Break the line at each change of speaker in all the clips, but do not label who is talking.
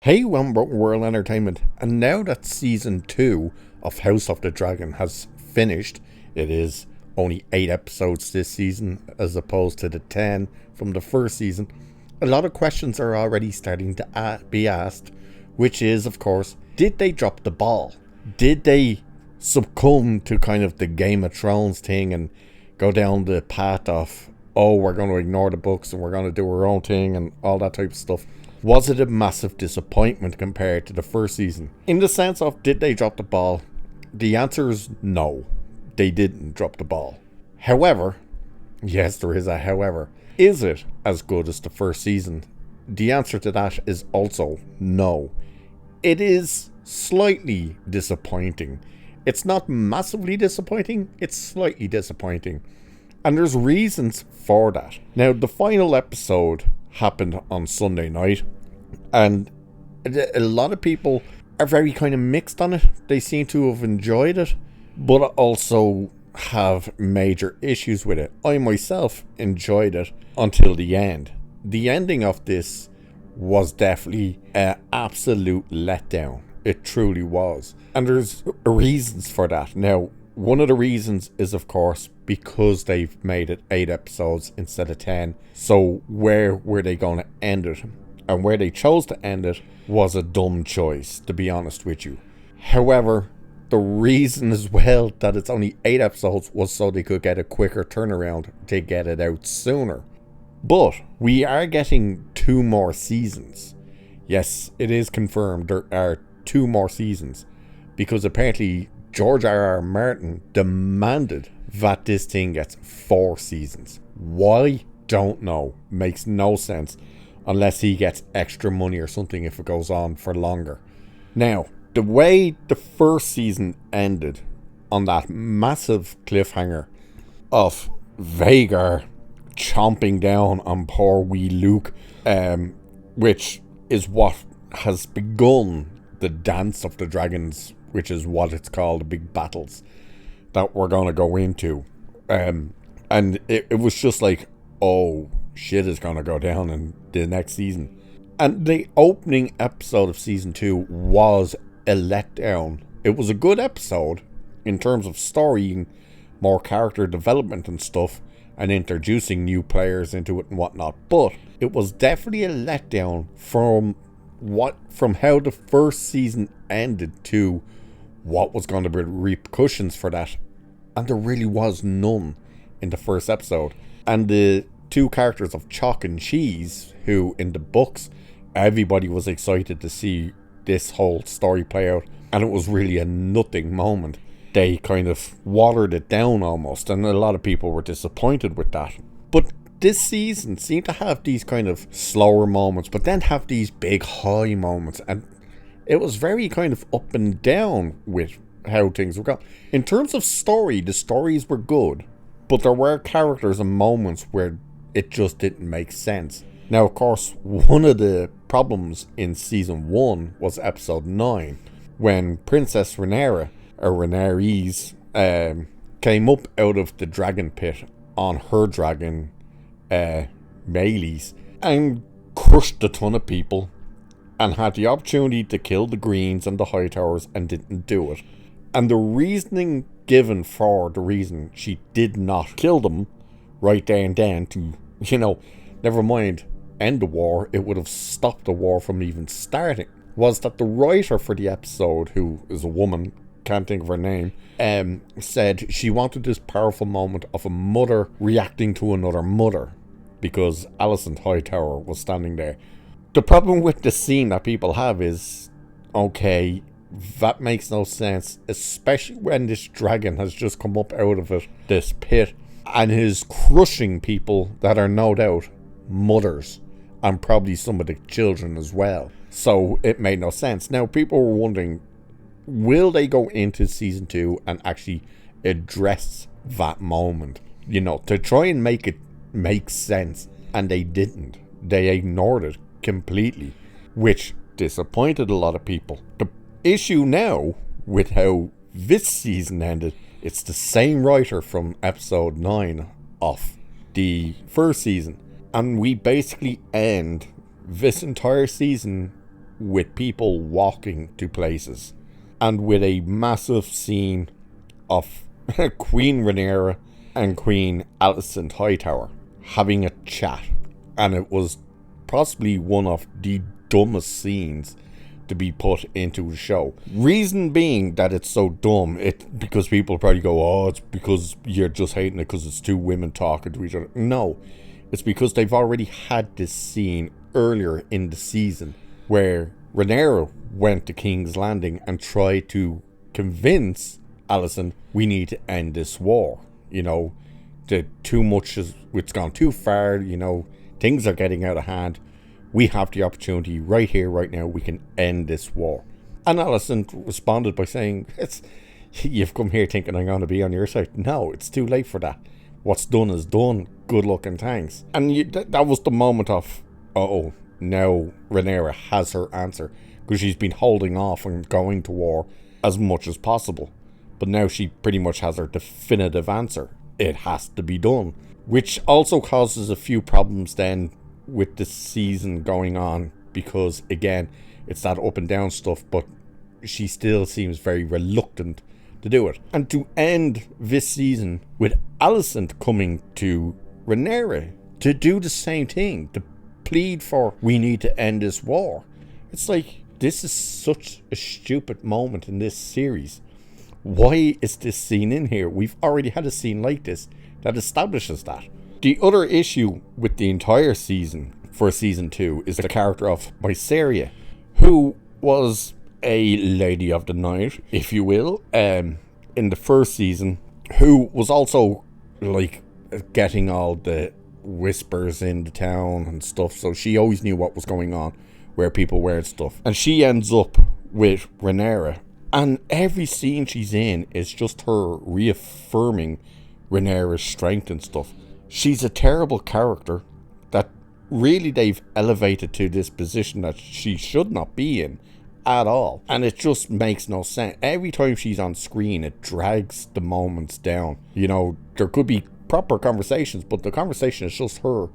Hey, welcome World Entertainment, and now that Season 2 of House of the Dragon has finished, it is only 8 episodes this season as opposed to the 10 from the first season. A lot of questions are already starting to be asked, which is, of course, did they drop the ball? Did they succumb to kind of the Game of Thrones thing and go down the path of, oh, we're going to ignore the books and we're going to do our own thing and all that type of stuff? Was it a massive disappointment compared to the first season? In the sense of, did they drop the ball? The answer is no, they didn't drop the ball. However, yes, there is a however. Is it as good as the first season? The answer to that is also no. It is slightly disappointing. It's not massively disappointing, it's slightly disappointing. And there's reasons for that. Now, the final episode happened on Sunday night, and a lot of people are very kind of mixed on it. They seem to have enjoyed it, but also have major issues with it. I myself enjoyed it until the end. The ending of this was definitely an absolute letdown. It truly was. And there's reasons for that. Now, one of the reasons is, of course, because they've made it 8 episodes instead of 10. So where were they going to end it? And where they chose to end it was a dumb choice, to be honest with you. However, the reason as well that it's only 8 episodes was so they could get a quicker turnaround to get it out sooner. But we are getting 2 more seasons. Yes, it is confirmed there are 2 more seasons, because apparently George R.R. Martin demanded that this thing gets 4 seasons. Why? Don't know. Makes no sense unless he gets extra money or something if it goes on for longer. Now, the way the first season ended on that massive cliffhanger of Vhagar chomping down on poor wee Luke, which is what has begun the Dance of the Dragons, which is what it's called, the big battles that we're going to go into. And it was just like, oh, shit is going to go down in the next season. And the opening episode of Season 2 was a letdown. It was a good episode in terms of story and more character development and stuff, and introducing new players into it and whatnot. But it was definitely a letdown from how the first season ended to what was going to be repercussions for that. And there really was none in the first episode. And the 2 characters of Chalk and Cheese, who in the books everybody was excited to see this whole story play out, and it was really a nothing moment. They kind of watered it down almost, and a lot of people were disappointed with that. But this season seemed to have these kind of slower moments, but then have these big high moments, and it was very kind of up and down with how things were going. In terms of story, the stories were good, but there were characters and moments where it just didn't make sense. Now, of course, one of the problems in Season 1 was Episode 9, when Princess Rhaena, or Rhaenyra's, came up out of the dragon pit on her dragon, Meleys, and crushed a ton of people, and had the opportunity to kill the Greens and the Hightowers and didn't do it. And the reasoning given for the reason she did not kill them right there and then to, never mind end the war, it would have stopped the war from even starting, was that the writer for the episode, who is a woman, can't think of her name, said she wanted this powerful moment of a mother reacting to another mother, because Alicent Hightower was standing there. The problem with the scene that people have is, okay, that makes no sense, especially when this dragon has just come up out of it, this pit, and is crushing people that are no doubt mothers, and probably some of the children as well. So it made no sense. Now, people were wondering, will they go into Season 2 and actually address that moment? To try and make it make sense. And they didn't. They ignored it completely, which disappointed a lot of people. The issue now with how this season ended, it's the same writer from Episode 9 of the first season. And we basically end this entire season with people walking to places, and with a massive scene of Queen Rhaenyra and Queen Alicent Hightower having a chat. And it was possibly one of the dumbest scenes to be put into a show. Reason being that it's so dumb, because people probably go, oh, it's because you're just hating it because it's two women talking to each other. No, it's because they've already had this scene earlier in the season where Rhaenyra went to King's Landing and tried to convince Alicent, we need to end this war. You know, it's gone too far, you know, things are getting out of hand. We have the opportunity right here, right now. We can end this war. And Alicent responded by saying, you've come here thinking I'm going to be on your side. No, it's too late for that. What's done is done. Good luck and thanks. And that was the moment of, now Rhaenyra has her answer. Because she's been holding off and going to war as much as possible. But now she pretty much has her definitive answer. It has to be done. Which also causes a few problems then with the season going on, because again, it's that up and down stuff, but she still seems very reluctant to do it. And to end this season with Alicent coming to Rhaenyra to do the same thing, to plead for, we need to end this war. It's like, this is such a stupid moment in this series. Why is this scene in here? We've already had a scene like this that establishes that. The other issue with the entire season for season 2 is the character of Mysaria, who was a lady of the night, if you will, in the first season, who was also like getting all the whispers in the town and stuff, so she always knew what was going on, where people were and stuff. And she ends up with Rhaenyra, and every scene she's in is just her reaffirming Rhaenyra's strength and stuff. She's a terrible character that really they've elevated to this position that she should not be in at all. And it just makes no sense. Every time she's on screen, it drags the moments down. You know, there could be proper conversations, but the conversation is just her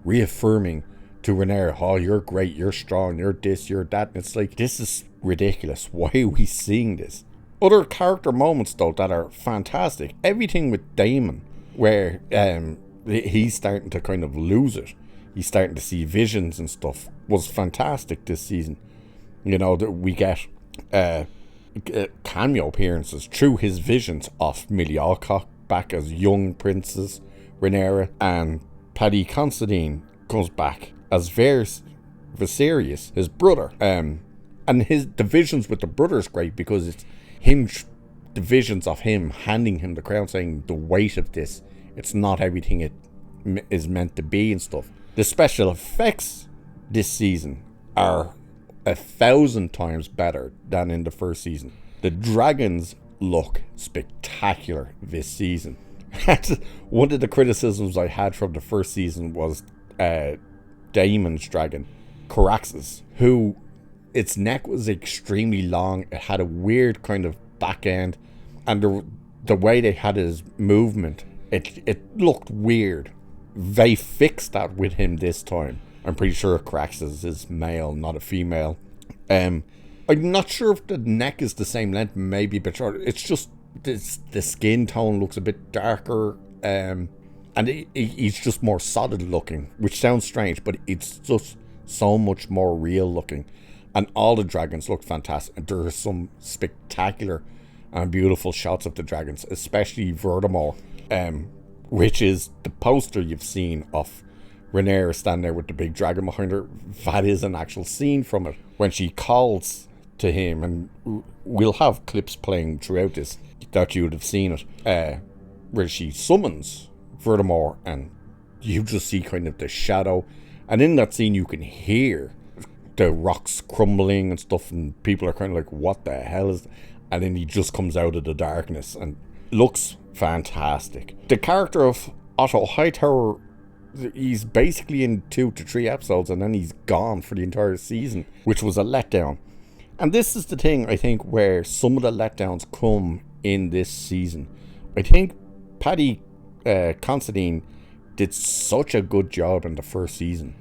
reaffirming to Rhaenyra, oh, you're great, you're strong, you're this, you're that. And it's like, this is ridiculous. Why are we seeing this? Other character moments, though, that are fantastic. Everything with Daemon, where he's starting to kind of lose it. He's starting to see visions and stuff. Was fantastic this season. You know, that we get cameo appearances through his visions of Millie Alcock back as young Princess Rhaenyra, and Paddy Considine comes back as Viserys, his brother. And the visions with the brother is great because it's him, the visions of him handing him the crown, saying the weight of this, it's not everything it is meant to be and stuff. The special effects this season are 1,000 times better than in the first season. The dragons look spectacular this season. One of the criticisms I had from the first season was Daemon's dragon, Caraxes, who its neck was extremely long. It had a weird kind of back end, and the way they had his movement, it looked weird. They fixed that with him this time. I'm pretty sure Caraxes is male, not a female. I'm not sure if the neck is the same length, maybe a bit shorter. It's just the skin tone looks a bit darker, and he's just more solid looking, which sounds strange, but it's just so much more real looking. And all the dragons look fantastic. There are some spectacular and beautiful shots of the dragons, especially Vertimore, which is the poster you've seen of Rhaenyra standing there with the big dragon behind her. That is an actual scene from it, when she calls to him, and we'll have clips playing throughout this that you would have seen it, where she summons Vertimore, and you just see kind of the shadow, and in that scene you can hear the rocks crumbling and stuff, and people are kind of like, what the hell is that? And then he just comes out of the darkness and looks fantastic. The character of Otto Hightower, he's basically in 2 to 3 episodes and then he's gone for the entire season, which was a letdown. And this is the thing, I think, where some of the letdowns come in this season. I think Paddy Considine did such a good job in the first season,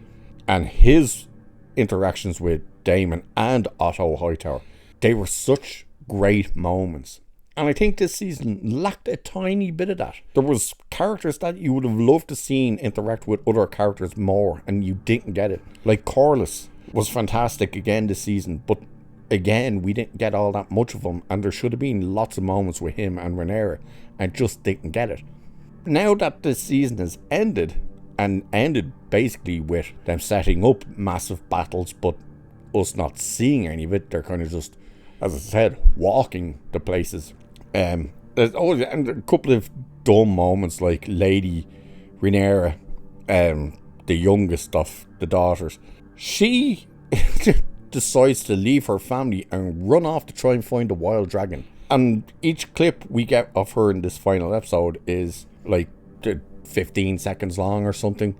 and his interactions with Daemon and Otto Hightower. They were such great moments. And I think this season lacked a tiny bit of that. There was characters that you would have loved to seen interact with other characters more, and you didn't get it. Like Corlys was fantastic again this season, but again, we didn't get all that much of him, and there should have been lots of moments with him and Rhaenyra, and just didn't get it. Now that this season has ended, and ended basically with them setting up massive battles, but us not seeing any of it, they're kind of just, as I said, walking the places. There's and a couple of dumb moments, like Lady Rhaenyra, the youngest of the daughters, she decides to leave her family and run off to try and find a wild dragon. And each clip we get of her in this final episode is like 15 seconds long or something,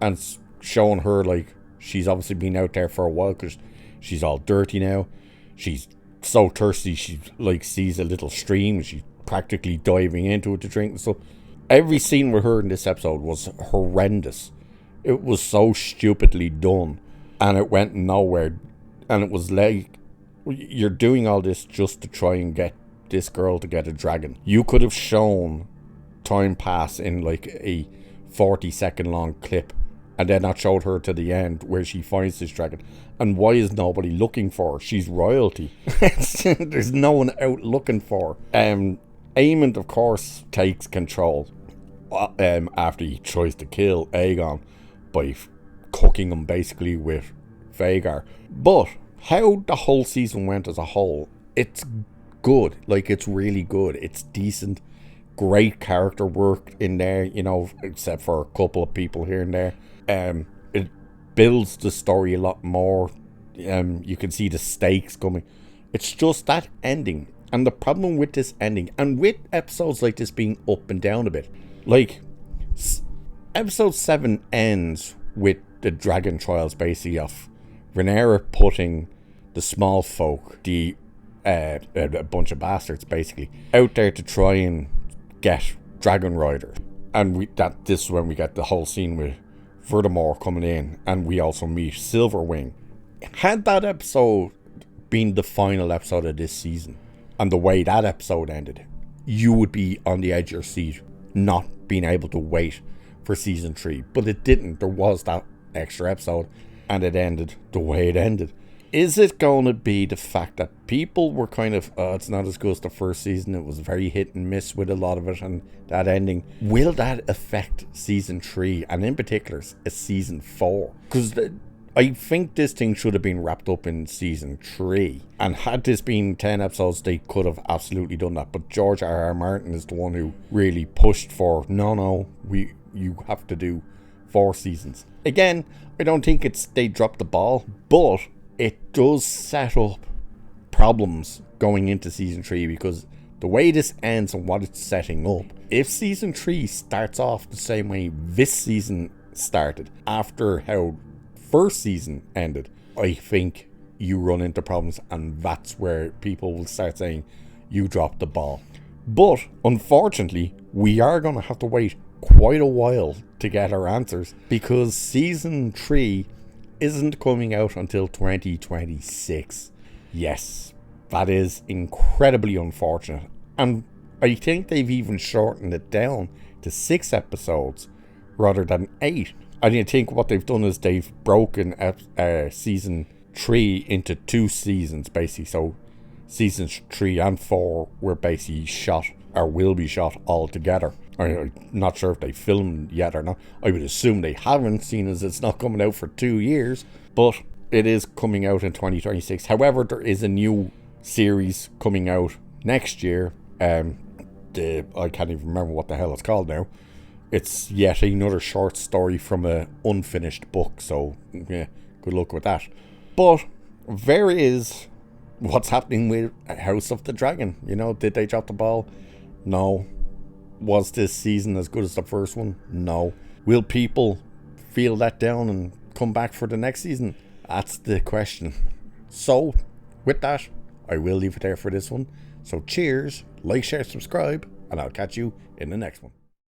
and it's showing her like she's obviously been out there for a while because she's all dirty now. She's so thirsty, she like sees a little stream, she's practically diving into it to drink and stuff. Every scene with her in this episode was horrendous. It was so stupidly done, and it went nowhere. And it was like, you're doing all this just to try and get this girl to get a dragon. You could have shown time pass in like a 40-second long clip, and then not showed her to the end where she finds this dragon. And why is nobody looking for her? She's royalty. There's no one out looking for her. Aemond, of course, takes control after he tries to kill Aegon by cooking him basically with Vhagar. But how the whole season went as a whole, it's good. Like, it's really good. It's decent. Great character work in there, you know, except for a couple of people here and there. It builds the story a lot more. You can see the stakes coming. It's just that ending. And the problem with this ending, and with episodes like this being up and down a bit, like, episode 7 ends with the dragon trials basically of Rhaenyra putting the small folk, a bunch of bastards basically, out there to try and get dragon riders. And this is when we get the whole scene with Vardamore coming in, and we also meet Silverwing. Had that episode been the final episode of this season, and the way that episode ended, you would be on the edge of your seat, not being able to wait for season 3. But it didn't. There was that extra episode, and it ended the way it ended. Is it going to be the fact that people were kind of, it's not as good as the first season, it was very hit and miss with a lot of it, and that ending, will that affect season 3, and in particular a season 4? Because I think this thing should have been wrapped up in season 3, and had this been 10 episodes, they could have absolutely done that. But George R.R. Martin is the one who really pushed for, no, you have to do 4 seasons. Again, I don't think they dropped the ball, but it does set up problems going into season 3, because the way this ends and what it's setting up, if season 3 starts off the same way this season started, after how first season ended, I think you run into problems, and that's where people will start saying you dropped the ball. But unfortunately, we are going to have to wait quite a while to get our answers, because season 3 isn't coming out until 2026. Yes, that is incredibly unfortunate, and I think they've even shortened it down to 6 episodes rather than 8. I think what they've done is they've broken season 3 into 2 seasons basically. So seasons 3 and 4 were basically shot, or will be shot, all together. I'm not sure if they filmed yet or not. I would assume they haven't, seeing as it's not coming out for 2 years, but it is coming out in 2026. However, there is a new series coming out next year. I can't even remember what the hell it's called now. It's yet another short story from a unfinished book, so yeah, good luck with that. But there is what's happening with House of the Dragon. You know, did they drop the ball? No. Was this season as good as the first one? No. Will people feel let down and come back for the next season? That's the question. So, with that, I will leave it there for this one. So cheers, like, share, subscribe, and I'll catch you in the next one.